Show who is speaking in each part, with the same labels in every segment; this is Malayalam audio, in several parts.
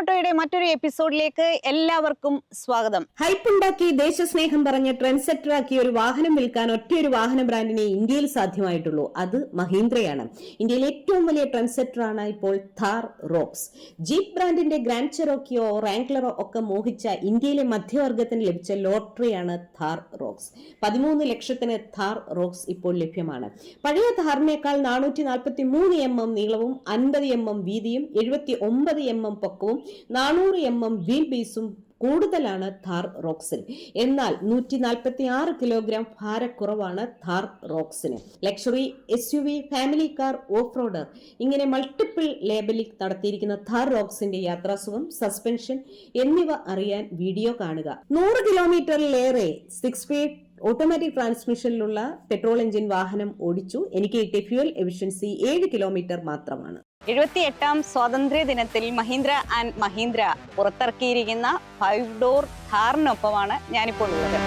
Speaker 1: ഓട്ടോയുടെ മറ്റൊരു എപ്പിസോഡിലേക്ക് എല്ലാവർക്കും സ്വാഗതം.
Speaker 2: ഹൈപ്പുണ്ടാക്കി ദേശസ്നേഹം പറഞ്ഞ് ട്രെൻഡ് സെറ്റർ ആക്കി ഒരു വാഹനം വിൽക്കാൻ ഒറ്റയൊരു വാഹന ബ്രാൻഡിനെ ഇന്ത്യയിൽ സാധ്യമായിട്ടുള്ളൂ. അത് മഹീന്ദ്രയാണ്. ഇന്ത്യയിലെ ഏറ്റവും വലിയ ട്രെൻഡ് സെറ്റർ ആണ് ഇപ്പോൾ ഥാർ റോക്സ്. ജീപ്പ് ബ്രാൻഡിന്റെ ഗ്രാൻഡ് ചെറോക്കിയോ റാംഗ്ലറോ ഒക്കെ മോഹിച്ച ഇന്ത്യയിലെ മധ്യവർഗത്തിന് ലഭിച്ച ലോട്ടറിയാണ് ഥാർ റോക്സ്. 13 ലക്ഷത്തിന് ഥാർ റോക്സ് ഇപ്പോൾ ലഭ്യമാണ്. പഴയ ഥാറിനേക്കാൾ 443 mm നീളവും 50 mm വീതിയും 79 mm പൊക്കവും 400 mm വീൽ ബേസും കൂടുതലാണ് ഥാർ റോക്സിന്. എന്നാൽ 146 കിലോഗ്രാം ഭാരക്കുറവാണ് ഥാർ റോക്സിന്. Luxury, SUV, family car, off roader ഇങ്ങനെ മൾട്ടിപ്പിൾ ലേബലിംഗ് നടത്തിയിരിക്കുന്ന ഥാർ റോക്സിന്റെ യാത്രാസുഖം, സസ്പെൻഷൻ എന്നിവ അറിയാൻ വീഡിയോ കാണുക. 100 കിലോമീറ്ററിലേറെ 6 സ്പീഡ് ഓട്ടോമാറ്റിക് ട്രാൻസ്മിഷനിലുള്ള പെട്രോൾ എഞ്ചിൻ വാഹനം ഓടിച്ചു. എനിക്ക് കിട്ടിയ ഫ്യൂൽ എഫിഷ്യൻസി 7 കിലോമീറ്റർ മാത്രമാണ്.
Speaker 1: 78ാം സ്വാതന്ത്ര്യ ദിനത്തിൽ മഹീന്ദ്ര ആൻഡ് മഹീന്ദ്ര പുറത്തിറക്കിയിരിക്കുന്ന 5 ഡോർ ഥാറിനൊപ്പമാണ് ഞാനിപ്പോൾ ഉള്ളത്.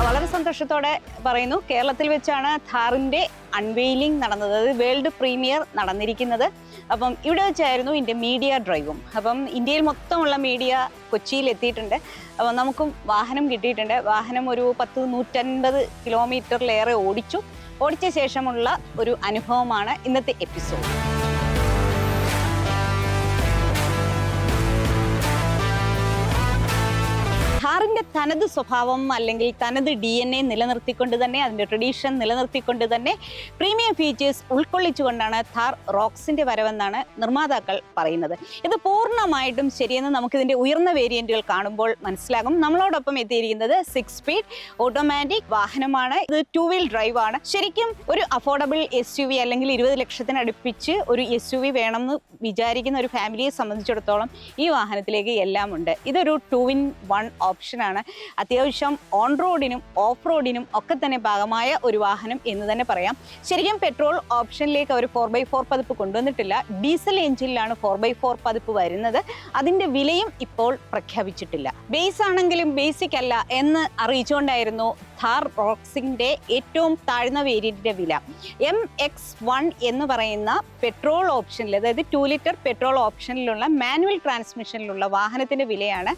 Speaker 1: വളരെ സന്തോഷത്തോടെ പറയുന്നു, കേരളത്തിൽ വെച്ചാണ് ഥാറിന്റെ അൺവെയിലിംഗ് നടന്നത്. അത് വേൾഡ് പ്രീമിയർ നടന്നിരിക്കുന്നത്. അപ്പം ഇവിടെ വെച്ചായിരുന്നു ഇതിൻ്റെ മീഡിയ ഡ്രൈവും. അപ്പം ഇന്ത്യയിൽ മൊത്തമുള്ള മീഡിയ കൊച്ചിയിൽ എത്തിയിട്ടുണ്ട്. അപ്പം നമുക്കും വാഹനം കിട്ടിയിട്ടുണ്ട്. വാഹനം ഒരു 150 കിലോമീറ്ററിലേറെ ഓടിച്ച ശേഷമുള്ള ഒരു അനുഭവമാണ് ഇന്നത്തെ എപ്പിസോഡ്. ഥാറിന്റെ തനത് സ്വഭാവം അല്ലെങ്കിൽ തനത് DNA നിലനിർത്തിക്കൊണ്ട് തന്നെ, അതിൻ്റെ ട്രഡീഷൻ നിലനിർത്തിക്കൊണ്ട് തന്നെ പ്രീമിയം ഫീച്ചേഴ്സ് ഉൾക്കൊള്ളിച്ചുകൊണ്ടാണ് ഥാർ റോക്സിന്റെ വരവെന്നാണ് നിർമ്മാതാക്കൾ പറയുന്നത്. ഇത് പൂർണ്ണമായിട്ടും ശരിയെന്ന് നമുക്കിതിന്റെ ഉയർന്ന വേരിയന്റുകൾ കാണുമ്പോൾ മനസ്സിലാകും. നമ്മളോടൊപ്പം എത്തിയിരിക്കുന്നത് 6 സ്പീഡ് ഓട്ടോമാറ്റിക് വാഹനമാണ്. ഇത് 2 വീൽ ഡ്രൈവ് ആണ്. ശരിക്കും ഒരു അഫോർഡബിൾ SUV അല്ലെങ്കിൽ 20 ലക്ഷത്തിന് അടുപ്പിച്ച് ഒരു SUV വേണമെന്ന് വിചാരിക്കുന്ന ഒരു ഫാമിലിയെ സംബന്ധിച്ചിടത്തോളം ഈ വാഹനത്തിലേക്ക് എല്ലാം ഉണ്ട്. ഇതൊരു 2-in-1 ഓപ്ഷനാണ്. അത്യാവശ്യം ഓൺ റോഡിനും ഓഫ് റോഡിനും ഒക്കെ തന്നെ ഭാഗമായ ഒരു വാഹനം എന്ന് തന്നെ പറയാം. ശരിക്കും പെട്രോൾ ഓപ്ഷനിലേക്ക് അവർ 4x4 പതിപ്പ് കൊണ്ടുവന്നിട്ടില്ല. ഡീസൽ എഞ്ചിനിലാണ് 4x4 പതിപ്പ് വരുന്നത്. അതിന്റെ വിലയും ഇപ്പോൾ പ്രഖ്യാപിച്ചിട്ടില്ല. ബേസ് ആണെങ്കിലും ബേസിക് അല്ല എന്ന് അറിയിച്ചുകൊണ്ടായിരുന്നു ഥാർ റോക്സിന്റെ ഏറ്റവും താഴ്ന്ന വേരിയന്റിന്റെ വില. MX1 എന്ന് പറയുന്ന പെട്രോൾ ഓപ്ഷനിൽ, അതായത് 2 ലിറ്റർ പെട്രോൾ ഓപ്ഷനിലുള്ള മാനുവൽ ട്രാൻസ്മിഷനിലുള്ള വാഹനത്തിന്റെ വിലയാണ്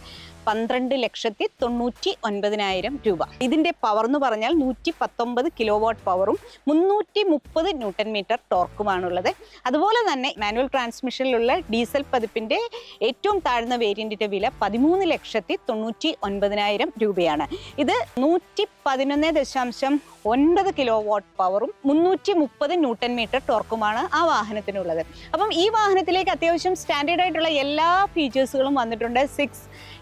Speaker 1: 12,99,000 രൂപ. ഇതിന്റെ പവർ എന്ന് പറഞ്ഞാൽ 119 കിലോ വാട്ട് പവറും 330 ന്യൂട്ടൺ മീറ്റർ ടോർക്കുമാണുള്ളത്. അതുപോലെ തന്നെ മാനുവൽ ട്രാൻസ്മിഷനിലുള്ള ഡീസൽ പതിപ്പിന്റെ ഏറ്റവും താഴ്ന്ന വേരിയന്റിന്റെ വില 13,99,000 രൂപയാണ്. ഇത് 111.9 കിലോ വാട്ട് പവറും 330 ന്യൂട്ടൺ മീറ്റർ ടോർക്കുമാണ് ആ വാഹനത്തിനുള്ളത്. അപ്പം ഈ വാഹനത്തിലേക്ക് അത്യാവശ്യം സ്റ്റാൻഡേർഡ് ആയിട്ടുള്ള എല്ലാ ഫീച്ചേഴ്സുകളും വന്നിട്ടുണ്ട്. 6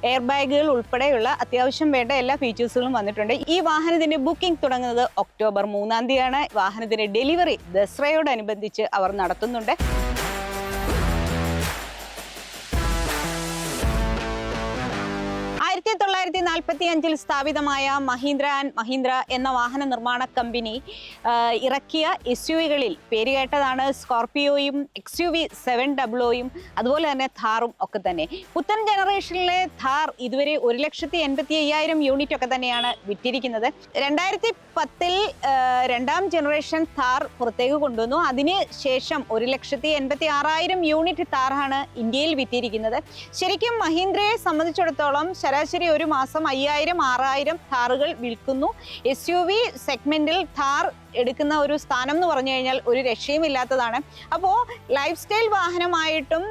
Speaker 1: എയർ ബാഗുകൾ ഉൾപ്പെടെയുള്ള അത്യാവശ്യം വേണ്ട എല്ലാ ഫീച്ചേഴ്സുകളും വന്നിട്ടുണ്ട്. ഈ വാഹനത്തിന്റെ ബുക്കിംഗ് തുടങ്ങുന്നത് ഒക്ടോബർ 3-ാം തീയതിയാണ്. വാഹനത്തിന്റെ ഡെലിവറി ദസറയോടനുബന്ധിച്ച് അവർ നടത്തുന്നുണ്ട്. ൽ സ്ഥാപിതമായ മഹീന്ദ്ര ആൻഡ് മഹീന്ദ്ര എന്ന വാഹന നിർമ്മാണ കമ്പനി ഇറക്കിയ SUVകളിൽ പേരുകേട്ടതാണ് സ്കോർപിയോയും XUV 700യും അതുപോലെ തന്നെ ഥാറും ഒക്കെ തന്നെ. പുത്തൻ ജനറേഷനിലെ ഥാർ ഇതുവരെ 1,85,000 യൂണിറ്റ് ഒക്കെ തന്നെയാണ് വിറ്റിരിക്കുന്നത്. 2010 രണ്ടാം ജനറേഷൻ ഥാർ പുറത്തേക്ക് കൊണ്ടുവന്നു. അതിന് ശേഷം 1,86,000 യൂണിറ്റ് ഥാറാണ് ഇന്ത്യയിൽ വിറ്റിരിക്കുന്നത്. ശരിക്കും മഹീന്ദ്രയെ സംബന്ധിച്ചിടത്തോളം ശരാശരി ഒരു മാസം 5,000-6,000 ഥാറുകൾ വിൽക്കുന്നു. SUV സെഗ്മെന്റിൽ ഥാർ എടുക്കുന്ന ഒരു സ്ഥാനം എന്ന് പറഞ്ഞു കഴിഞ്ഞാൽ ഒരു രക്ഷയുമില്ലാത്തതാണ്. അപ്പോൾ ലൈഫ് സ്റ്റൈൽ വാഹനമായിട്ടും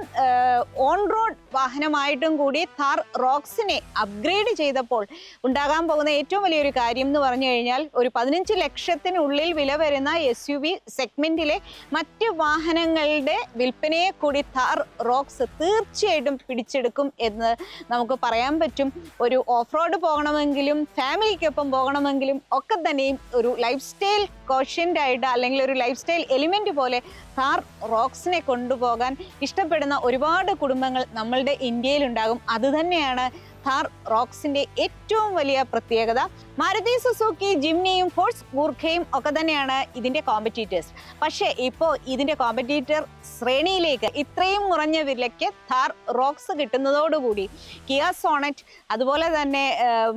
Speaker 1: ഓൺ റോഡ് വാഹനമായിട്ടും കൂടി ഥാർ റോക്സിനെ അപ്ഗ്രേഡ് ചെയ്തപ്പോൾ ഉണ്ടാകാൻ പോകുന്ന ഏറ്റവും വലിയൊരു കാര്യം എന്ന് പറഞ്ഞു കഴിഞ്ഞാൽ ഒരു 15 ലക്ഷത്തിനുള്ളിൽ വില വരുന്ന SUV സെഗ്മെന്റിലെ മറ്റ് വാഹനങ്ങളുടെ വിൽപ്പനയെ കൂടി ഥാർ റോക്സ് തീർച്ചയായിട്ടും പിടിച്ചെടുക്കും എന്ന് നമുക്ക് പറയാൻ പറ്റും. ഒരു ഓഫ് റോഡ് പോകണമെങ്കിലും ഫാമിലിക്കൊപ്പം പോകണമെങ്കിലും ഒക്കെ തന്നെയും ഒരു ലൈഫ് സ്റ്റൈൽ കോഷ്യൻ്റ് ആയിട്ട് അല്ലെങ്കിൽ ഒരു ലൈഫ് സ്റ്റൈൽ എലിമെന്റ് പോലെ ഥാർ റോക്സിനെ കൊണ്ടുപോകാൻ ഇഷ്ടപ്പെടുന്ന ഒരുപാട് കുടുംബങ്ങൾ നമ്മളുടെ ഇന്ത്യയിലുണ്ടാകും. അതുതന്നെയാണ് താർ റോക്സിന്റെ ഏറ്റവും വലിയ പ്രത്യേകത. മാരുതി സുസുക്കി ജിംനിയും ഫോഴ്സ് ഗൂർഖയും ഒക്കെ തന്നെയാണ് ഇതിന്റെ കോമ്പറ്റീറ്റേഴ്സ്. പക്ഷേ ഇപ്പോൾ ഇതിന്റെ കോമ്പറ്റീറ്റർ ശ്രേണിയിലേക്ക് ഇത്രയും കുറഞ്ഞ വിലയ്ക്ക് താർ റോക്സ് കിട്ടുന്നതോടുകൂടി കിയ സോണറ്റ്, അതുപോലെ തന്നെ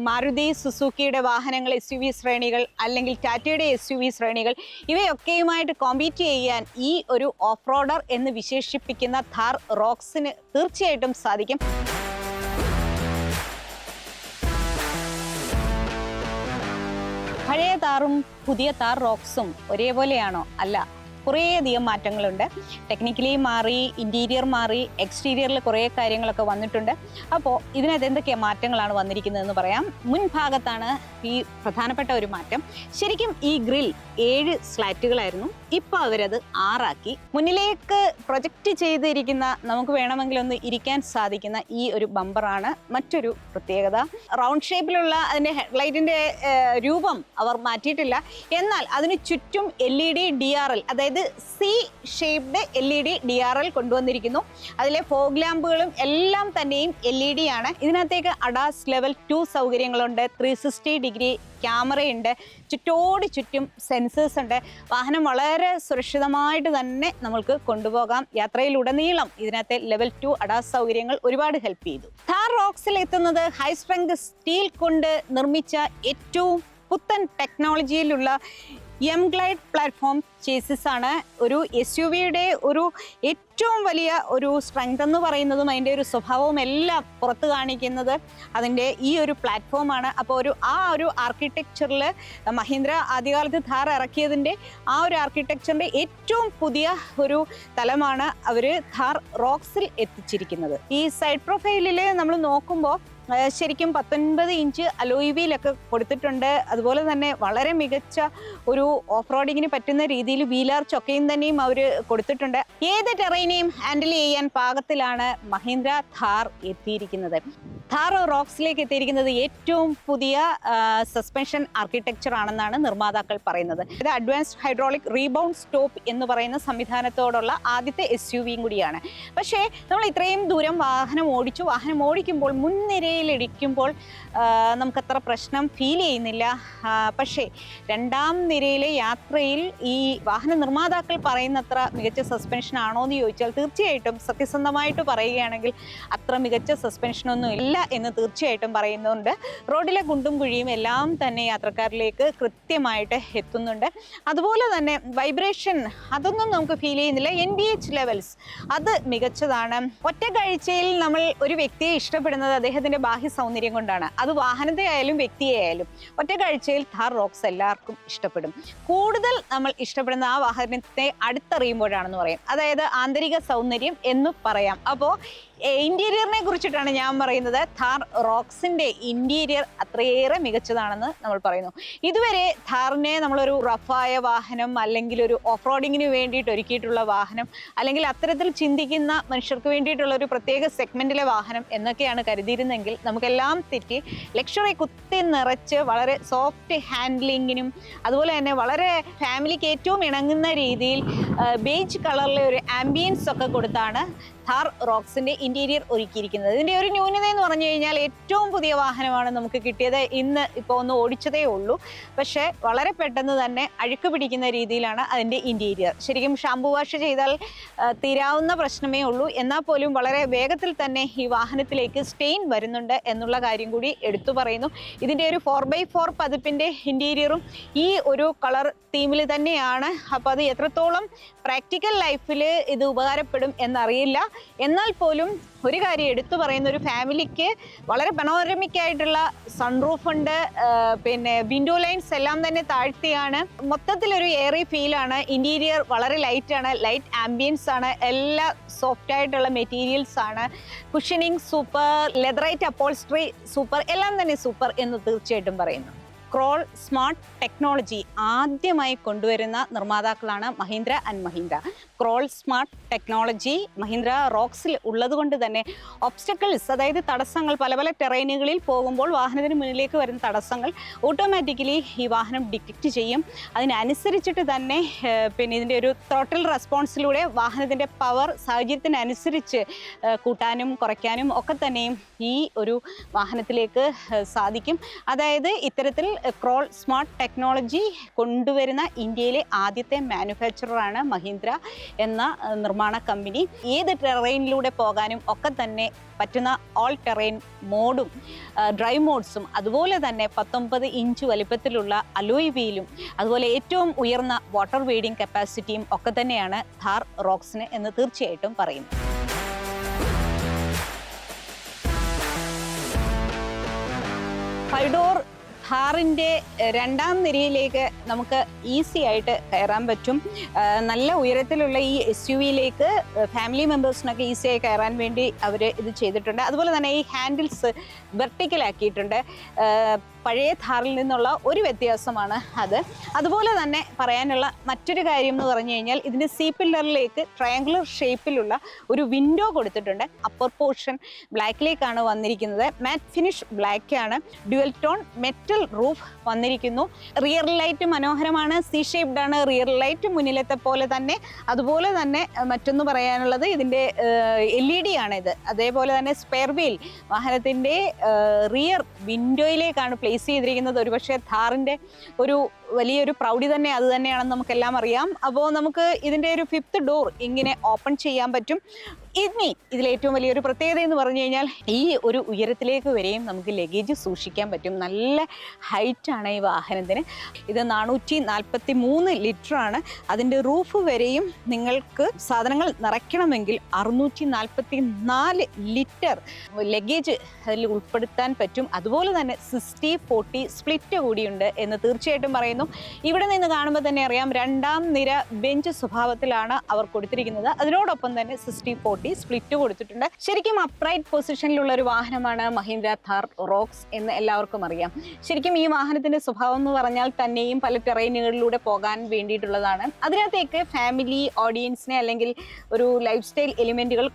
Speaker 1: മാരുതി സുസുക്കിയുടെ വാഹനങ്ങൾ SUV ശ്രേണികൾ, അല്ലെങ്കിൽ ടാറ്റയുടെ SUV ശ്രേണികൾ, ഇവയൊക്കെയുമായിട്ട് കോമ്പീറ്റ് ചെയ്യാൻ ഈ ഒരു ഓഫ് റോഡർ എന്ന് വിശേഷിപ്പിക്കുന്ന താർ റോക്സിന് തീർച്ചയായിട്ടും സാധിക്കും. പഴയ താറും പുതിയ താർ റോക്സും ഒരേപോലെയാണോ? അല്ല, കുറേയധികം മാറ്റങ്ങളുണ്ട്. ടെക്നിക്കലി മാറി, ഇൻറ്റീരിയർ മാറി, എക്സ്റ്റീരിയറിൽ കുറേ കാര്യങ്ങളൊക്കെ വന്നിട്ടുണ്ട്. അപ്പോൾ ഇതിനകത്ത് എന്തൊക്കെ മാറ്റങ്ങളാണ് വന്നിരിക്കുന്നതെന്ന് പറയാം. മുൻഭാഗത്താണ് ഈ പ്രധാനപ്പെട്ട ഒരു മാറ്റം. ശരിക്കും ഈ ഗ്രിൽ 7 സ്ലാറ്റുകളായിരുന്നു, ഇപ്പോൾ അവരത് 6 ആക്കി. മുന്നിലേക്ക് പ്രൊജക്റ്റ് ചെയ്തിരിക്കുന്ന, നമുക്ക് വേണമെങ്കിൽ ഒന്ന് ഇരിക്കാൻ സാധിക്കുന്ന ഈ ഒരു ബമ്പറാണ് മറ്റൊരു പ്രത്യേകത. റൗണ്ട് ഷേപ്പിലുള്ള അതിൻ്റെ ഹെഡ്ലൈറ്റിൻ്റെ രൂപം അവർ മാറ്റിയിട്ടില്ല. എന്നാൽ അതിന് ചുറ്റും LED DRL, അതായത് സി ഷേപ്ഡ് LED DRL കൊണ്ടുവന്നിരിക്കുന്നു. അതിലെ ഫോഗ് ലാമ്പുകളും എല്ലാം തന്നെയും LED ആണ്. ഇതിനകത്തേക്ക് അഡാസ് ലെവൽ 2 സൗകര്യങ്ങളുണ്ട്. 360 ഡിഗ്രി ക്യാമറയുണ്ട്. ചുറ്റോട് ചുറ്റും സെൻസേഴ്സ് ഉണ്ട്. വാഹനം വളരെ സുരക്ഷിതമായിട്ട് തന്നെ നമ്മൾക്ക് കൊണ്ടുപോകാം. യാത്രയിലുടനീളം ഇതിനകത്തെ ലെവൽ 2 അഡാസ് സൗകര്യങ്ങൾ ഒരുപാട് ഹെൽപ്പ് ചെയ്തു. താർ റോക്സിൽ എത്തുന്നത് ഹൈ സ്ട്രെങ്ത് സ്റ്റീൽ കൊണ്ട് നിർമ്മിച്ച ഏറ്റവും പുത്തൻ ടെക്നോളജിയിലുള്ള M-Glide പ്ലാറ്റ്ഫോം ചേസിസ് ആണ്. ഒരു SUVയുടെ ഒരു ഏറ്റവും വലിയ ഒരു സ്ട്രെങ്ത് എന്ന് പറയുന്നതും അതിൻ്റെ ഒരു സ്വഭാവവും എല്ലാം പുറത്ത് കാണിക്കുന്നത് അതിൻ്റെ ഈ ഒരു പ്ലാറ്റ്ഫോമാണ്. അപ്പോൾ ആ ഒരു ആർക്കിടെക്ചറിൽ മഹീന്ദ്ര ആദ്യകാലത്ത് താർ ഇറക്കിയതിൻ്റെ ആ ഒരു ആർക്കിടെക്ചറിൻ്റെ ഏറ്റവും പുതിയ ഒരു തലമാണ് അവർ താർ റോക്സിൽ എത്തിച്ചിരിക്കുന്നത്. ഈ സൈഡ് പ്രൊഫൈലിൽ നമ്മൾ നോക്കുമ്പോൾ ശരിക്കും 19 ഇഞ്ച് അലോയ് വീലൊക്കെ കൊടുത്തിട്ടുണ്ട്. അതുപോലെ തന്നെ വളരെ മികച്ച ഒരു ഓഫ് റോഡിങ്ങിന് പറ്റുന്ന രീതിയിൽ വീലാർച്ചൊക്കെയും തന്നെയും അവർ കൊടുത്തിട്ടുണ്ട്. ഏത് ടെറൈനെയും ഹാൻഡിൽ ചെയ്യാൻ പാകത്തിലാണ് മഹീന്ദ്ര താർ എത്തിയിരിക്കുന്നത്. താർ റോക്സിലേക്ക് എത്തിയിരിക്കുന്നത് ഏറ്റവും പുതിയ സസ്പെൻഷൻ ആർക്കിടെക്ചർ ആണെന്നാണ് നിർമ്മാതാക്കൾ പറയുന്നത്. ഇത് അഡ്വാൻസ്ഡ് ഹൈഡ്രോളിക് റീബൗണ്ട് സ്റ്റോപ്പ് എന്ന് പറയുന്ന സംവിധാനത്തോടുള്ള ആദ്യത്തെ SUVയും കൂടിയാണ്. പക്ഷേ നമ്മൾ ഇത്രയും ദൂരം വാഹനം ഓടിക്കുമ്പോൾ മുൻനിരയിലിടിക്കുമ്പോൾ നമുക്കത്ര പ്രശ്നം ഫീൽ ചെയ്യുന്നില്ല. പക്ഷേ രണ്ടാം നിരയിലെ യാത്രയിൽ ഈ വാഹന നിർമ്മാതാക്കൾ പറയുന്നത്ര മികച്ച സസ്പെൻഷൻ ആണോ എന്ന് ചോദിച്ചാൽ തീർച്ചയായിട്ടും സത്യസന്ധമായിട്ട് പറയുകയാണെങ്കിൽ അത്ര മികച്ച സസ്പെൻഷനൊന്നും ഇല്ല എന്ന് തീർച്ചയായിട്ടും പറയുന്നുണ്ട്. റോഡിലെ കുണ്ടും കുഴിയും എല്ലാം തന്നെ യാത്രക്കാരിലേക്ക് കൃത്യമായിട്ട് എത്തുന്നുണ്ട്. അതുപോലെ തന്നെ വൈബ്രേഷൻ അതൊന്നും നമുക്ക് ഫീൽ ചെയ്യുന്നില്ല. NVH ലെവൽസ് അത് മികച്ചതാണ്. ഒറ്റ കാഴ്ചയിൽ നമ്മൾ ഒരു വ്യക്തിയെ ഇഷ്ടപ്പെടുന്നത് അദ്ദേഹത്തിൻ്റെ ബാഹ്യ സൗന്ദര്യം കൊണ്ടാണ്. അത് വാഹനത്തെ ആയാലും വ്യക്തിയെ ആയാലും ഒറ്റ കാഴ്ചയിൽ താർ റോക്സ് എല്ലാവർക്കും ഇഷ്ടപ്പെടും. കൂടുതൽ നമ്മൾ ഇഷ്ടപ്പെടുന്ന ആ വാഹനത്തെ അടുത്തറിയുമ്പോഴാണെന്ന് പറയും. അതായത് ആന്തരിക സൗന്ദര്യം എന്ന് പറയാം. അപ്പോൾ ഇന്റീരിയറിനെ കുറിച്ചിട്ടാണ് ഞാൻ പറയുന്നത്. താർ റോക്സിന്റെ ഇന്റീരിയർ അത്രയേറെ മികച്ചതാണെന്ന് നമ്മൾ പറയുന്നു. ഇതുവരെ താറിനെ നമ്മളൊരു റഫായ വാഹനം, അല്ലെങ്കിൽ ഒരു ഓഫ് റോഡിങ്ങിന് വേണ്ടിയിട്ട് ഒരുക്കിയിട്ടുള്ള വാഹനം, അല്ലെങ്കിൽ അത്തരത്തിൽ ചിന്തിക്കുന്ന മനുഷ്യർക്ക് വേണ്ടിയിട്ടുള്ള ഒരു പ്രത്യേക സെഗ്മെന്റിലെ വാഹനം എന്നൊക്കെയാണ് കരുതിയിരുന്നെങ്കിൽ നമുക്കെല്ലാം തെറ്റി. ലക്ഷറി കുത്തി നിറച്ച് വളരെ സോഫ്റ്റ് ഹാൻഡ്ലിങ്ങിനും അതുപോലെ തന്നെ വളരെ ഫാമിലിക്ക് ഏറ്റവും ഇണങ്ങുന്ന രീതിയിൽ ബേജ് കളറിലെ ഒരു ആംബിയൻസ് ഒക്കെ കൊടുത്താണ് താർ റോക്സിന്റെ ഇന്റീരിയർ ഒരുക്കിയിരിക്കുന്നത്. ഇതിന്റെ ഒരു ന്യൂനത എന്ന് പറഞ്ഞു കഴിഞ്ഞാൽ ഏറ്റവും പുതിയ വാഹനമാണ് നമുക്ക് കിട്ടിയത്. ഇന്ന് ഇപ്പോൾ ഒന്ന് ഓടിച്ചതേ ഉള്ളൂ. പക്ഷേ വളരെ പെട്ടെന്ന് തന്നെ അഴുക്ക് പിടിക്കുന്ന രീതിയിലാണ് അതിൻ്റെ ഇന്റീരിയർ. ശരിക്കും ഷാംപൂ വാഷ് ചെയ്താൽ തീരാവുന്ന പ്രശ്നമേ ഉള്ളൂ. എന്നാൽ പോലും വളരെ വേഗത്തിൽ തന്നെ ഈ വാഹനത്തിലേക്ക് സ്റ്റെയിൻ വരുന്നുണ്ട് എന്നുള്ള കാര്യം കൂടി എടുത്തു പറയുന്നു. ഇതിൻ്റെ ഒരു 4x4 പതിപ്പിൻ്റെ ഇന്റീരിയറും ഈ ഒരു കളർ തീമിൽ തന്നെയാണ്. അപ്പോൾ അത് എത്രത്തോളം പ്രാക്ടിക്കൽ ലൈഫിൽ ഇത് ഉപകാരപ്പെടും എന്നറിയില്ല. എന്നാൽ പോലും ഒരു കാര്യം എടുത്തു പറയുന്ന, ഒരു ഫാമിലിക്ക് വളരെ പനോരമിക്കായിട്ടുള്ള സൺറൂഫ് ഉണ്ട്. പിന്നെ വിൻഡോ ലൈൻസ് എല്ലാം തന്നെ താഴ്ത്തിയാണ്. മൊത്തത്തിലൊരു എയറി ഫീലാണ്. ഇന്റീരിയർ വളരെ ലൈറ്റാണ്, ലൈറ്റ് ആംബിയൻസ് ആണ്. എല്ലാം സോഫ്റ്റ് ആയിട്ടുള്ള മെറ്റീരിയൽസ് ആണ്. Cushioning super, leatherette upholstery super, എല്ലാം തന്നെ സൂപ്പർ എന്ന് തീർച്ചയായിട്ടും പറയുന്നു. ക്രോൾ സ്മാർട്ട് ടെക്നോളജി ആദ്യമായി കൊണ്ടുവരുന്ന നിർമ്മാതാക്കളാണ് Mahindra and Mahindra. Crawl smart technology Mahindra റോക്സിൽ ഉള്ളത് കൊണ്ട് തന്നെ ഒബ്സ്റ്റക്കിൾസ്, അതായത് തടസ്സങ്ങൾ, പല പല ടെറൈനുകളിൽ പോകുമ്പോൾ വാഹനത്തിന് മുന്നിലേക്ക് വരുന്ന തടസ്സങ്ങൾ ഓട്ടോമാറ്റിക്കലി ഈ വാഹനം ഡിറ്റക്റ്റ് ചെയ്യും. അതിനനുസരിച്ചിട്ട് തന്നെ പിന്നെ ഇതിൻ്റെ ഒരു ത്രോട്ടിൽ റെസ്പോൺസിലൂടെ വാഹനത്തിൻ്റെ പവർ സാഹചര്യത്തിനനുസരിച്ച് കൂട്ടാനും കുറയ്ക്കാനും ഒക്കെ തന്നെയും ഈ ഒരു വാഹനത്തിലേക്ക് സാധിക്കും. അതായത് ഇത്തരത്തിൽ ക്രോൾ സ്മാർട്ട് ടെക്നോളജി കൊണ്ടുവരുന്ന ഇന്ത്യയിലെ ആദ്യത്തെ മാനുഫാക്ചററാണ് മഹീന്ദ്ര എന്ന നിർമ്മാണ കമ്പനി. ഏത് ടെറൈനിലൂടെ പോകാനും ഒക്കെ തന്നെ പറ്റുന്ന ഓൾ ടെറൈൻ മോഡും ഡ്രൈവ് മോഡ്സും, അതുപോലെ തന്നെ 19 ഇഞ്ച് വലിപ്പത്തിലുള്ള അലോയ് വീലും, അതുപോലെ ഏറ്റവും ഉയർന്ന വാട്ടർ വെയ്ഡിങ് കപ്പാസിറ്റിയും ഒക്കെ തന്നെയാണ് ഥാർ റോക്സിന് എന്ന് തീർച്ചയായിട്ടും പറയുന്നു. ഫൈവ്-ഡോർ ഥാറിൻ്റെ രണ്ടാം നിരയിലേക്ക് നമുക്ക് ഈസി ആയിട്ട് കയറാൻ പറ്റും. നല്ല ഉയരത്തിലുള്ള ഈ SUV-യിലേക്ക് ഫാമിലി മെമ്പേഴ്സിനൊക്കെ ഈസിയായി കയറാൻ വേണ്ടി അവർ ഇത് ചെയ്തിട്ടുണ്ട്. അതുപോലെ തന്നെ ഈ ഹാൻഡിൽസ് വെർട്ടിക്കലാക്കിയിട്ടുണ്ട്. പഴയ ഥാറിൽ നിന്നുള്ള ഒരു വ്യത്യാസമാണ് അത്. അതുപോലെ തന്നെ പറയാനുള്ള മറ്റൊരു കാര്യം എന്ന് പറഞ്ഞു കഴിഞ്ഞാൽ ഇതിൻ്റെ സി പില്ലറിലേക്ക് ട്രയാങ്കുലർ ഷേപ്പിലുള്ള ഒരു വിൻഡോ കൊടുത്തിട്ടുണ്ട്. അപ്പർ പോർഷൻ ബ്ലാക്കിലേക്കാണ് വന്നിരിക്കുന്നത്. മാറ്റ് ഫിനിഷ് ബ്ലാക്കാണ്. ഡ്യുവൽ ടോൺ മെറ്റൽ റൂഫ് വന്നിരിക്കുന്നു. റിയർ ലൈറ്റ് മനോഹരമാണ്, സി ഷേപ്ഡ് ആണ് റിയർ ലൈറ്റ്, മുന്നിലത്തെ പോലെ തന്നെ. അതുപോലെ തന്നെ മറ്റൊന്ന് പറയാനുള്ളത് ഇതിൻ്റെ LED ആണ് ഇത്. അതേപോലെ തന്നെ സ്പെയർ വീൽ വാഹനത്തിൻ്റെ റിയർ വിൻഡോയിലേക്കാണ് പ്ലേസ് ചെയ്തിരിക്കുന്നത്. ഒരുപക്ഷെ ഥാറിൻ്റെ ഒരു വലിയൊരു പ്രൗഢി തന്നെ അത് തന്നെയാണെന്ന് നമുക്കെല്ലാം അറിയാം. അപ്പോൾ നമുക്ക് ഇതിൻ്റെ ഒരു 5th ഡോർ ഇങ്ങനെ ഓപ്പൺ ചെയ്യാൻ പറ്റും. ഇനി ഇതിലേറ്റവും വലിയൊരു പ്രത്യേകത എന്ന് പറഞ്ഞു കഴിഞ്ഞാൽ ഈ ഒരു ഉയരത്തിലേക്ക് വരെയും നമുക്ക് ലഗേജ് സൂക്ഷിക്കാൻ പറ്റും. നല്ല ഹൈറ്റാണ് ഈ വാഹനത്തിന്. ഇത് 443 ലിറ്ററാണ്. അതിൻ്റെ റൂഫ് വരെയും നിങ്ങൾക്ക് സാധനങ്ങൾ നിറയ്ക്കണമെങ്കിൽ 644 ലിറ്റർ ലഗേജ് അതിൽ ഉൾപ്പെടുത്താൻ പറ്റും. അതുപോലെ തന്നെ 60-40 സ്പ്ലിറ്റ് കൂടിയുണ്ട് എന്ന് തീർച്ചയായിട്ടും പറയുന്നു. ഇവിടെ നിന്ന് കാണുമ്പോൾ തന്നെ അറിയാം രണ്ടാം നിര ബെഞ്ച് സ്വഭാവത്തിലാണ് അവർ കൊടുത്തിരിക്കുന്നത്. അതിനോടൊപ്പം തന്നെ 60-40 സ്പ്ലിറ്റ് കൊടുത്തിട്ടുണ്ട്. ശരിക്കും അപ്രൈറ്റ് പൊസിഷനിലുള്ള ഒരു വാഹനമാണ് മഹീന്ദ്ര ഥാർ റോക്സ് എന്ന് എല്ലാവർക്കും അറിയാം. ശരിക്കും ഈ വാഹനത്തിന്റെ സ്വഭാവം എന്ന് പറഞ്ഞാൽ തന്നെയും പല ടെറൈനുകളിലൂടെ പോകാൻ വേണ്ടിയിട്ടുള്ളതാണ്. അതിനകത്തേക്ക് ഫാമിലി ഓഡിയൻസിനെ അല്ലെങ്കിൽ ഒരു ലൈഫ് സ്റ്റൈൽ എലിമെന്റുകൾ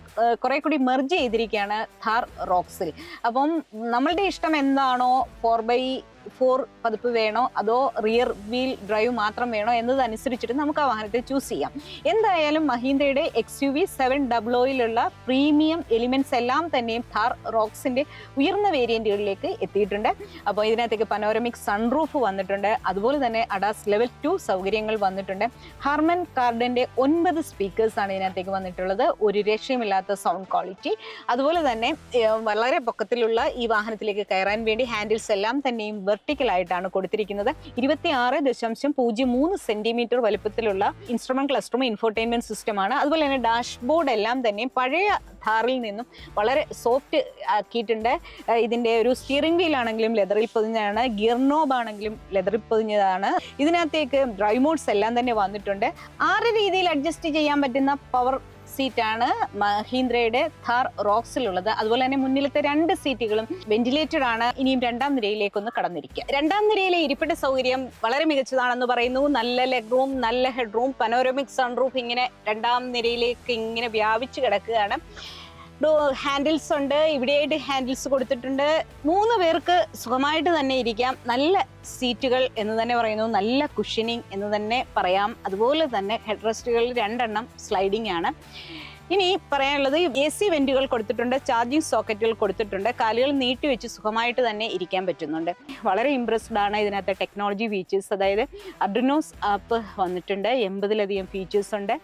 Speaker 1: കുറെ കൂടി മെർജ് ചെയ്തിരിക്കുകയാണ് ഥാർ റോക്സിൽ. അപ്പം നമ്മളുടെ ഇഷ്ടം എന്താണോ 4x4 പതിപ്പ് വേണോ അതോ റിയർ വീൽ ഡ്രൈവ് മാത്രം വേണോ എന്നതനുസരിച്ചിട്ട് നമുക്ക് ആ വാഹനത്തെ ചൂസ് ചെയ്യാം. എന്തായാലും മഹീന്ദ്രയുടെ XUV 700-യിലുള്ള പ്രീമിയം എലിമെന്റ്സ് എല്ലാം തന്നെയും ഥാർ റോക്സിന്റെ ഉയർന്ന വേരിയന്റുകളിലേക്ക് എത്തിയിട്ടുണ്ട്. അപ്പോൾ ഇതിനകത്തേക്ക് പനോരമിക് സൺറൂഫ് വന്നിട്ടുണ്ട്. അതുപോലെ തന്നെ അഡാസ് ലെവൽ 2 സൗകര്യങ്ങൾ വന്നിട്ടുണ്ട്. ഹാർമൻ കാർഡന്റെ 9 സ്പീക്കേഴ്സാണ് ഇതിനകത്തേക്ക് വന്നിട്ടുള്ളത്. ഒരു രക്ഷയുമില്ലാത്ത സൗണ്ട് ക്വാളിറ്റി. അതുപോലെ തന്നെ വളരെ പൊക്കത്തിലുള്ള ഈ വാഹനത്തിലേക്ക് കയറാൻ വേണ്ടി ഹാൻഡിൽസ് എല്ലാം തന്നെയും വെർട്ടിക്കലായിട്ടാണ് കൊടുത്തിരിക്കുന്നത്. 26.03 സെന്റിമീറ്റർ വലുപ്പത്തിലുള്ള ഇൻസ്ട്രുമെന്റ് ക്ലസ്റ്ററും ഇൻഫോർടൈൻമെന്റ് സിസ്റ്റമാണ്. അതുപോലെ തന്നെ ഡാഷ്ബോർഡ് എല്ലാം തന്നെ പഴയ ഥാറിൽ നിന്നും വളരെ സോഫ്റ്റ് ആക്കിയിട്ടുണ്ട്. ഇതിൻ്റെ ഒരു സ്റ്റിയറിംഗ് വീൽ ആണെങ്കിലും ലെതറിൽ പൊതിഞ്ഞതാണ്, ഗിയർ നോബ് ആണെങ്കിലും ലെതറിൽ പൊതിഞ്ഞതാണ്. ഇതിനകത്തേക്ക് ഡ്രൈവ് മോഡ്സ് എല്ലാം തന്നെ വന്നിട്ടുണ്ട്. 6 രീതിയിൽ അഡ്ജസ്റ്റ് ചെയ്യാൻ പറ്റുന്ന പവർ സീറ്റാണ് മഹീന്ദ്രയുടെ ഥാർ റോക്സിലുള്ളത്. അതുപോലെ തന്നെ മുന്നിലത്തെ 2 സീറ്റുകളും വെന്റിലേറ്റഡ് ആണ്. ഇനിയും രണ്ടാം നിരയിലേക്കൊന്ന് കടന്നിരിക്കുക. രണ്ടാം നിരയിലെ ഇരിപ്പിട സൗകര്യം വളരെ മികച്ചതാണെന്ന് പറയുന്നു. നല്ല ലെഗ് റൂം, നല്ല ഹെഡ് റൂം, പനോരമിക് സൺറൂഫ് ഇങ്ങനെ രണ്ടാം നിരയിലേക്ക് ഇങ്ങനെ വ്യാപിച്ചു കിടക്കുകയാണ്. ഹാൻഡിൽസ് ഉണ്ട്. ഇവിടെയായിട്ട് ഹാൻഡിൽസ് കൊടുത്തിട്ടുണ്ട്. 3 പേർക്ക് സുഖമായിട്ട് തന്നെ ഇരിക്കാം. നല്ല സീറ്റുകൾ എന്ന് തന്നെ പറയുന്നു. നല്ല കുഷനിങ് എന്ന് തന്നെ പറയാം. അതുപോലെ തന്നെ ഹെഡ് റെസ്റ്റുകൾ 2 സ്ലൈഡിംഗ് ആണ്. ഇനി പറയാനുള്ളത് AC വെന്റുകൾ കൊടുത്തിട്ടുണ്ട്, ചാർജിങ് സോക്കറ്റുകൾ കൊടുത്തിട്ടുണ്ട്. കാലുകൾ നീട്ടി വെച്ച് സുഖമായിട്ട് തന്നെ ഇരിക്കാൻ പറ്റുന്നുണ്ട്. വളരെ ഇംപ്രസ്ഡ് ആണ് ഇതിനകത്തെ ടെക്നോളജി ഫീച്ചേഴ്സ്. അതായത് അഡ്രിനോസ് ആപ്പ് വന്നിട്ടുണ്ട്. 80-ലധികം ഫീച്ചേഴ്സ് ഉണ്ട്.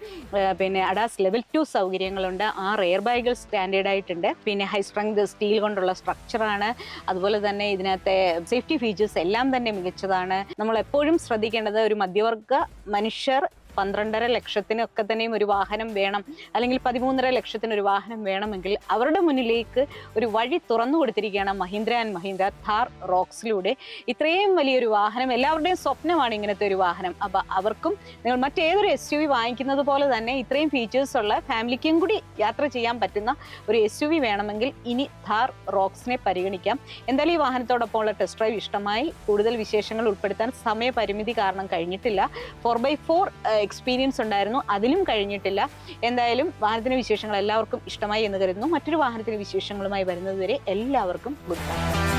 Speaker 1: പിന്നെ അഡാസ് ലെവൽ 2 സൗകര്യങ്ങളുണ്ട്. 6 എയർ ബാഗുകൾ സ്റ്റാൻഡേർഡ് ആയിട്ടുണ്ട്. പിന്നെ ഹൈ സ്ട്രെങ്ത് സ്റ്റീൽ കൊണ്ടുള്ള സ്ട്രക്ചറാണ്. അതുപോലെ തന്നെ ഇതിനകത്തെ സേഫ്റ്റി ഫീച്ചേഴ്സ് എല്ലാം തന്നെ മികച്ചതാണ്. നമ്മൾ എപ്പോഴും ശ്രദ്ധിക്കേണ്ടത് ഒരു മധ്യവർഗ മനുഷ്യർ 12.5 ലക്ഷത്തിനൊക്കെ തന്നെയും ഒരു വാഹനം വേണം, അല്ലെങ്കിൽ 13.5 ലക്ഷത്തിന് ഒരു വാഹനം വേണമെങ്കിൽ അവരുടെ മുന്നിലേക്ക് ഒരു വഴി തുറന്നു കൊടുത്തിരിക്കുകയാണ് മഹീന്ദ്ര ആൻഡ് മഹീന്ദ്ര ഥാർ റോക്സിലൂടെ. ഇത്രയും വലിയൊരു വാഹനം എല്ലാവരുടെയും സ്വപ്നമാണ് ഇങ്ങനത്തെ ഒരു വാഹനം. അപ്പം അവർക്കും നിങ്ങൾ മറ്റേതൊരു SUV വാങ്ങിക്കുന്നത് പോലെ തന്നെ ഇത്രയും ഫീച്ചേഴ്സ് ഉള്ള ഫാമിലിക്കും കൂടി യാത്ര ചെയ്യാൻ പറ്റുന്ന ഒരു SUV വേണമെങ്കിൽ ഇനി ഥാർ റോക്സിനെ പരിഗണിക്കാം. എന്തായാലും ഈ വാഹനത്തോടൊപ്പം ഉള്ള ടെസ്റ്റ് ഡ്രൈവ് ഇഷ്ടമായി. കൂടുതൽ വിശേഷങ്ങൾ ഉൾപ്പെടുത്താൻ സമയപരിമിതി കാരണം കഴിഞ്ഞിട്ടില്ല. 4x4 എക്സ്പീരിയൻസ് ഉണ്ടായിരുന്നു, അതിലും കഴിഞ്ഞിട്ടില്ല. എന്തായാലും വാഹനത്തിന്റെ വിശേഷങ്ങൾ എല്ലാവർക്കും ഇഷ്ടമായി എന്ന് കരുതുന്നു. മറ്റൊരു വാഹനത്തിന്റെ വിശേഷങ്ങളുമായി വരുന്നതുവരെ എല്ലാവർക്കും ഗുഡ് ബൈ.